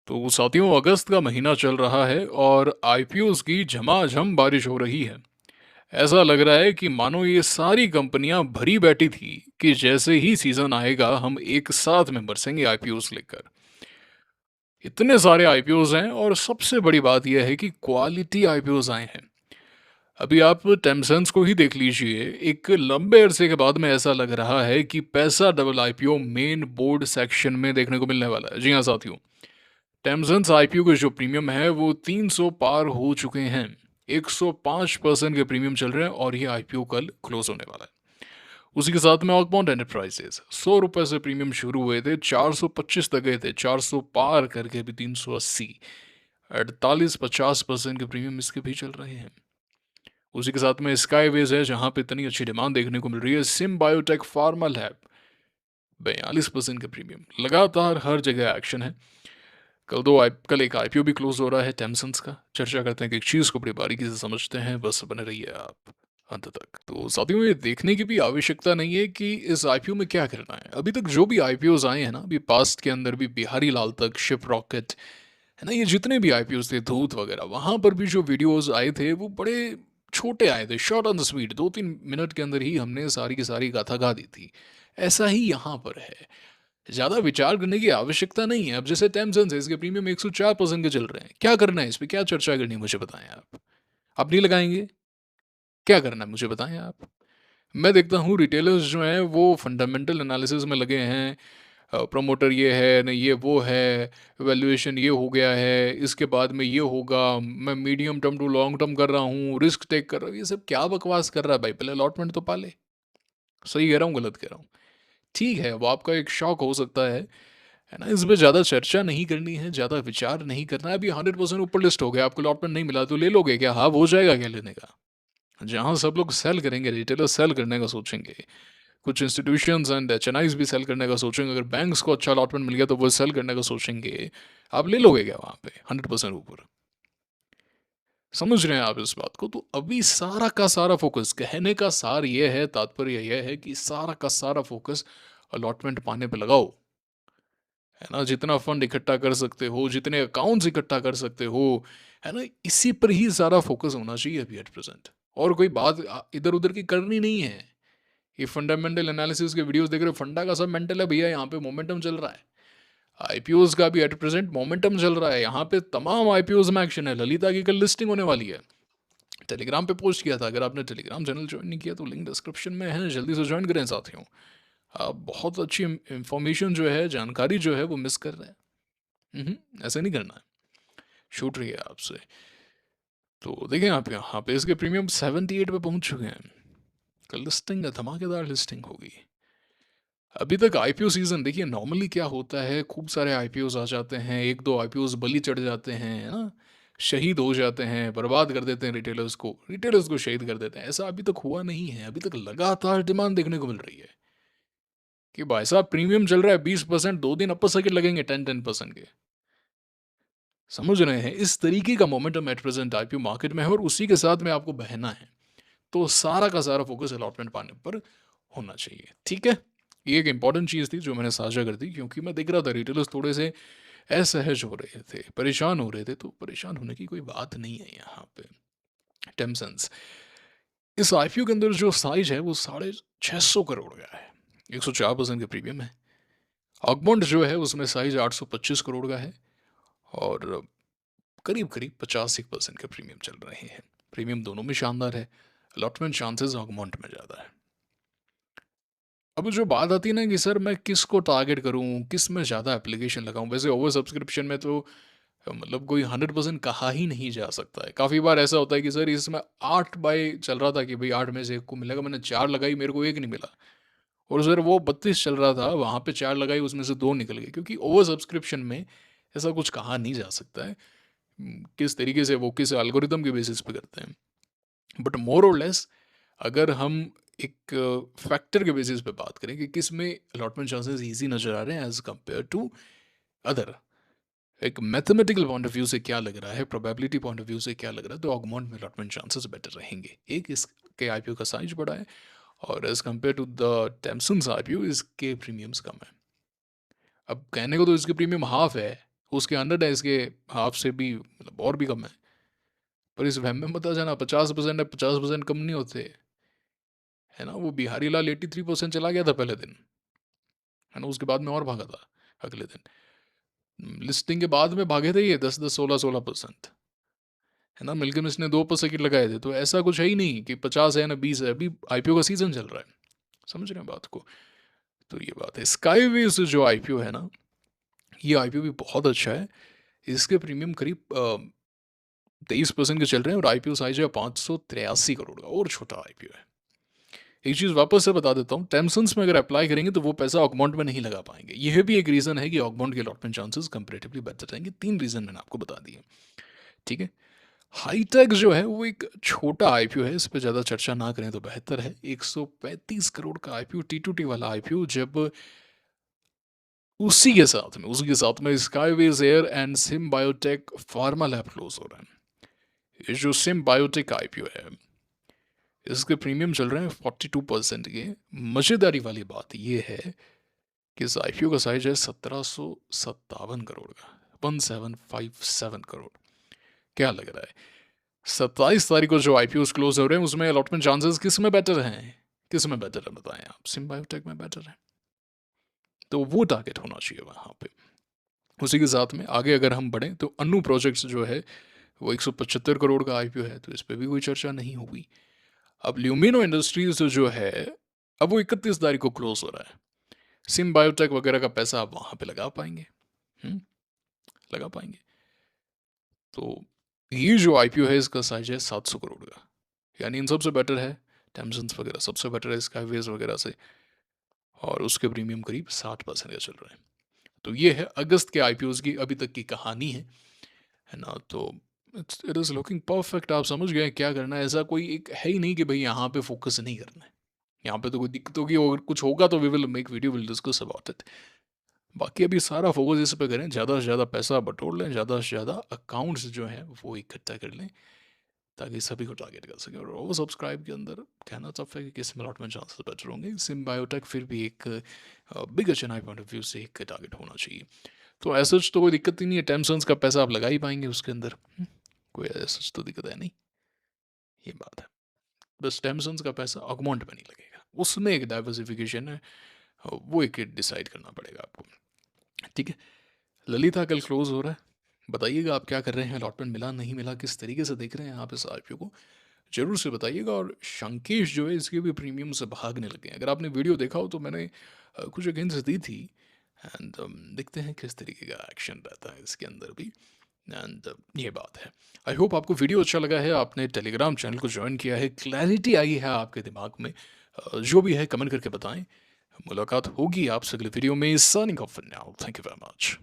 तो साथियों, अगस्त का महीना चल रहा है और आईपीओस की झमाझम बारिश हो रही है। ऐसा लग रहा है कि मानो ये सारी कंपनियां भरी बैठी थी कि जैसे ही सीजन आएगा हम एक साथ में बरसेंगे आईपीओस लेकर। इतने सारे आईपीओस हैं और सबसे बड़ी बात यह है कि क्वालिटी आईपीओस आए हैं। अभी आप टेमसेंस को ही देख लीजिए, एक लंबे अरसे के बाद में ऐसा लग रहा है कि पैसा double IPO main board section में देखने को मिलने वाला है। जी हाँ साथियों, टेमसेंस आईपीओ के जो प्रीमियम है वो 300 पार हो चुके हैं। 105% के प्रीमियम चल रहे हैं और ये आईपीओ कल क्लोज होने वाला है। उसी के साथ में ऑकमाउंट एंटरप्राइजेस 100 रुपए से प्रीमियम शुरू हुए थे, 425 तक गए थे, 400 पार करके भी 380, 48-50% के प्रीमियम इसके भी चल रहे हैं। उसी के साथ में स्काईवेज है जहां पे इतनी अच्छी डिमांड देखने को मिल रही है। सिम बायोटेक फार्मा लैब 42% के प्रीमियम, लगातार हर जगह एक्शन है। कल एक आईपीओ भी क्लोज हो रहा है टेमसन्स का। चर्चा करते हैं कि एक चीज़ को बड़ी बारीकी से समझते हैं, बस बने रहिए आप अंत तक। तो साथियों, ये देखने की भी आवश्यकता नहीं है कि इस आईपीओ में क्या करना है। अभी तक जो भी आईपीओज आए हैं ना, अभी पास्ट के अंदर भी बिहारी लाल तक, शिप रॉकेट है ना, ये जितने भी आईपीओज थे, धूत वगैरह, वहां पर भी जो वीडियोज आए थे वो बड़े छोटे आए थे, short on the sweet, 2-3 minute के अंदर ही हमने सारी की सारी गाथा गा दी थी। ऐसा ही यहाँ पर है, ज़्यादा विचार करने की आवश्यकता नहीं है। अब जैसे टेमसेंस है, इसके प्रीमियम 104% के चल रहे हैं। क्या करना है इस पे, क्या चर्चा करनी है, मुझे बताएं आप नहीं लगाएंगे? क्या करना है मुझे बताएं आप। मैं देखता हूँ रिटेलर्स जो हैं वो फंडामेंटल एनालिसिस में लगे हैं। प्रमोटर ये है, नहीं ये वो है, वैल्यूएशन ये हो गया है, इसके बाद में ये होगा, मैं medium term to long term कर रहा हूँ, रिस्क टेक कर रहा हूँ। ये सब क्या बकवास कर रहा है भाई, पहले अलॉटमेंट तो पाले। सही कह रहा हूँ, गलत कह रहा हूँ? ठीक है, वो आपका एक शौक हो सकता है ना, इस पे ज़्यादा चर्चा नहीं करनी है, ज़्यादा विचार नहीं करना है। अभी 100% ऊपर लिस्ट हो गया, आपको अलॉटमेंट नहीं मिला तो ले लोगे क्या? हाँ, हो जाएगा क्या लेने का? जहाँ सब लोग सेल करेंगे, रिटेलर सेल करने का सोचेंगे, कुछ इंस्टीट्यूशंस एंड एचएनआईज भी सेल करने का सोचेंगे, अगर बैंक्स को अच्छा अलॉटमेंट मिल गया तो वो सेल करने का सोचेंगे। आप ले लोगे क्या वहाँ पे 100% ऊपर? समझ रहे हैं आप इस बात को? तो अभी सारा का सारा फोकस, कहने का सार ये है, तात्पर्य यह है कि सारा का सारा फोकस अलॉटमेंट पाने पे लगाओ। है ना, जितना फंड इकट्ठा कर सकते हो, जितने अकाउंट्स इकट्ठा कर सकते हो, है ना, इसी पर ही सारा फोकस होना चाहिए अभी एट प्रेजेंट। और कोई बात इधर उधर की करनी नहीं है। ये फंडामेंटल एनालिसिस के वीडियोस देख रहे हो, फंडा का सब मेंटल है भैया, यहाँ पे मोमेंटम चल रहा है। आईपीओज का भी एट प्रेजेंट मोमेंटम चल रहा है, यहाँ पे तमाम आईपीओज में एक्शन है। ललिता की कल लिस्टिंग होने वाली है। टेलीग्राम पे पोस्ट किया था, अगर आपने टेलीग्राम चैनल ज्वाइन नहीं किया तो लिंक डिस्क्रिप्शन में है, जल्दी से ज्वाइन करें साथियों। आप बहुत अच्छी इंफॉर्मेशन जो है, जानकारी जो है वो मिस कर रहे हैं। ऐसे नहीं करना है, छूट रही है आपसे। तो देखें आप यहाँ पे इसके प्रीमियम 78 पे पहुंच चुके हैं। कल लिस्टिंग है, धमाकेदार लिस्टिंग होगी। अभी तक आईपीओ सीजन देखिए, नॉर्मली क्या होता है, खूब सारे आईपीओज आ जाते हैं, एक दो आईपीओज बलि चढ़ जाते हैं, है ना, शहीद हो जाते हैं, बर्बाद कर देते हैं रिटेलर्स को शहीद कर देते हैं। ऐसा अभी तक हुआ नहीं है। अभी तक लगातार डिमांड देखने को मिल रही है कि भाई साहब प्रीमियम चल रहा है 20%, 2 दिन अपर सर्किट लगेंगे 10% के। समझ रहे हैं, इस तरीके का momentum at present IPO market में है और उसी के साथ में आपको बहना है। तो सारा का सारा फोकस अलॉटमेंट पाने पर होना चाहिए, ठीक है। ये एक इंपॉर्टेंट चीज़ थी जो मैंने साझा कर दी, क्योंकि मैं देख रहा था रिटेलर्स थोड़े से असहज हो रहे थे, परेशान हो रहे थे। तो परेशान होने की कोई बात नहीं है यहाँ पे। टेमसेंस इस आईपीओ के अंदर जो साइज है वो 650 करोड़ का है, 104% के प्रीमियम है। ऑगमोंट जो है उसमें साइज 825 करोड़ का है और करीब करीब 85% के प्रीमियम चल रहे हैं। प्रीमियम दोनों में शानदार है, अलॉटमेंट चांसेस ऑगमोंट में ज़्यादा है। अब जो बात आती है ना कि सर मैं किसको टारगेट करूं, किस में ज़्यादा एप्लीकेशन लगाऊं, वैसे ओवर सब्सक्रिप्शन में तो मतलब कोई 100% कहा ही नहीं जा सकता है। काफ़ी बार ऐसा होता है कि सर इसमें 8 बाय चल रहा था कि भाई 8 में से एक को मिलेगा, मैंने 4 लगाई, मेरे को एक नहीं मिला। और सर वो 32 चल रहा था, वहाँ पे 4 लगाई, उसमें से 2 निकल गए। क्योंकि ओवर सब्सक्रिप्शन में ऐसा कुछ कहा नहीं जा सकता है। किस तरीके से वो किस एल्गोरिदम के बेसिस पे करते हैं। बट मोर और लेस, अगर हम एक फैक्टर के बेसिस पे बात करें कि किस में अलॉटमेंट चांसेस ईजी नज़र आ रहे हैं एज कम्पेयर टू अदर, एक मैथमेटिकल पॉइंट ऑफ व्यू से क्या लग रहा है, प्रोबेबिलिटी पॉइंट ऑफ व्यू से क्या लग रहा है, तो ऑगमोंट में अलॉटमेंट चांसेस बेटर रहेंगे। एक, इसके आईपीओ का साइज बड़ा है और एज कम्पेयर टू द टेमसन्स आईपीओ इसके प्रीमियम्स कम है। अब कहने को तो इसके प्रीमियम हाफ है, उसके 100 है, इसके हाफ से भी मतलब और भी कम है। पर इस वहम में मत आ जाना 50% है, 50% कम नहीं होते, है ना। वो बिहारी लाल 83% चला गया था पहले दिन, है ना, उसके बाद में और भागा था अगले दिन। लिस्टिंग के बाद में भागे थे ये 10-10, 16-16%, है ना। मिल्की मिस्ट ने 2% लगाए थे, तो ऐसा कुछ है ही नहीं कि 50 है ना 20 है, अभी आईपीओ का सीजन चल रहा है, समझ रहे हैं बात को। तो ये बात है। स्काईवेज जो आईपीओ है ना, ये आईपीओ भी बहुत अच्छा है। इसके प्रीमियम करीब 23% के चल रहे हैं और आईपीओ साइज है 583 करोड़ का, और छोटा आईपीओ है। एक चीज़ वापस से बता देता हूँ, टेम्सन्स में अगर अप्लाई करेंगे तो वो पैसा ऑगमॉन्ट में नहीं लगा पाएंगे। यह भी एक रीज़न है कि ऑगमॉन्ट के अलॉटमेंट चांसेस कंपेरेटिवली बेटर रहेंगे। 3 रीज़न मैंने आपको बता दिए, ठीक है। हाईटेक जो है वो एक छोटा आईपीओ है, इस पर ज़्यादा चर्चा ना करें तो बेहतर है। 135 करोड़ का आईपीओ, टी वाला आईपीओ, जब उसी के साथ में Skyways Air and Sim Biotech Pharma Lab close हो रहा है। ये जो सिम बायोटेक आईपीओ है, इसके प्रीमियम चल रहे हैं 42% के। मज़ेदारी वाली बात यह है कि इस आईपीओ का साइज है 1757 करोड़ का, 1757 करोड़। क्या लग रहा है 27 तारीख को जो आईपीओ क्लोज हो रहे हैं उसमें अलॉटमेंट चांसेस किस में बेटर हैं? किस में बेटर है बताएं आप? सिम बायोटेक में बेटर है, तो वो टारगेट होना चाहिए वहाँ पे। उसी के साथ में आगे अगर हम बढ़ें तो अन्नू प्रोजेक्ट्स जो है वो 175 करोड़ का आईपीओ है, तो इस पर भी कोई चर्चा नहीं होगी। अब ल्यूमिनो इंडस्ट्रीज जो है, अब वो 31 तारीख को क्लोज हो रहा है। सिम बायोटेक वगैरह का पैसा आप वहाँ पे लगा पाएंगे, लगा पाएंगे। तो ये जो आईपीओ है इसका साइज है 700 करोड़ का, यानी इन सबसे बेटर है। टेम्सन्स वगैरह सबसे बेटर है स्काईवेज वगैरह से, और उसके प्रीमियम करीब 60% का चल रहा है। तो ये है अगस्त के आईपीओज की अभी तक की कहानी है ना। तो इट इज़ लुकिंग परफेक्ट। आप समझ गए क्या करना है। ऐसा कोई एक है ही नहीं कि भाई यहाँ पे फोकस नहीं करना है, यहाँ पे तो कोई दिक्कत होगी, अगर कुछ होगा तो we will make video, will discuss about it. बाकी अभी सारा फोकस इस पे करें, ज़्यादा से ज़्यादा पैसा बटोर लें, ज़्यादा से ज़्यादा अकाउंट्स जो हैं वो इकट्ठा कर लें, ताकि सभी को टारगेट कर सकें। और ओवर सब्सक्राइब के अंदर कहना टफ है कि किस में अलॉटमेंट चांसेस बेटर होंगे। सिम बायोटेक फिर भी एक big HNI point of view से एक टारगेट होना चाहिए। तो ऐसा तो कोई दिक्कत ही नहीं है, टेम्सन्स का पैसा आप लगा ही पाएंगे उसके अंदर, कोई ऐसा तो दिक्कत है नहीं, ये बात है। बस टेम्सन्स का पैसा ऑगमॉन्ट में नहीं लगेगा, उसमें एक डाइवर्सिफिकेशन है, वो एक डिसाइड करना पड़ेगा आपको, ठीक है। ललिता कल क्लोज हो रहा है, बताइएगा आप क्या कर रहे हैं, अलॉटमेंट मिला नहीं मिला, किस तरीके से देख रहे हैं आप इस आईपीओ को, जरूर से बताइएगा। और शंकेश जो है इसके भी प्रीमियम से भागने लगे हैं। अगर आपने वीडियो देखा हो तो मैंने कुछ अगेंस्ट दी थी, एंड देखते हैं किस तरीके का एक्शन रहता है इसके अंदर भी। एंड ये बात है। आई होप आपको वीडियो अच्छा लगा है, आपने टेलीग्राम चैनल को ज्वाइन किया है, क्लैरिटी आई है आपके दिमाग में। जो भी है कमेंट करके बताएं। मुलाकात होगी आपसे अगले वीडियो में। Signing off for now, thank you very much.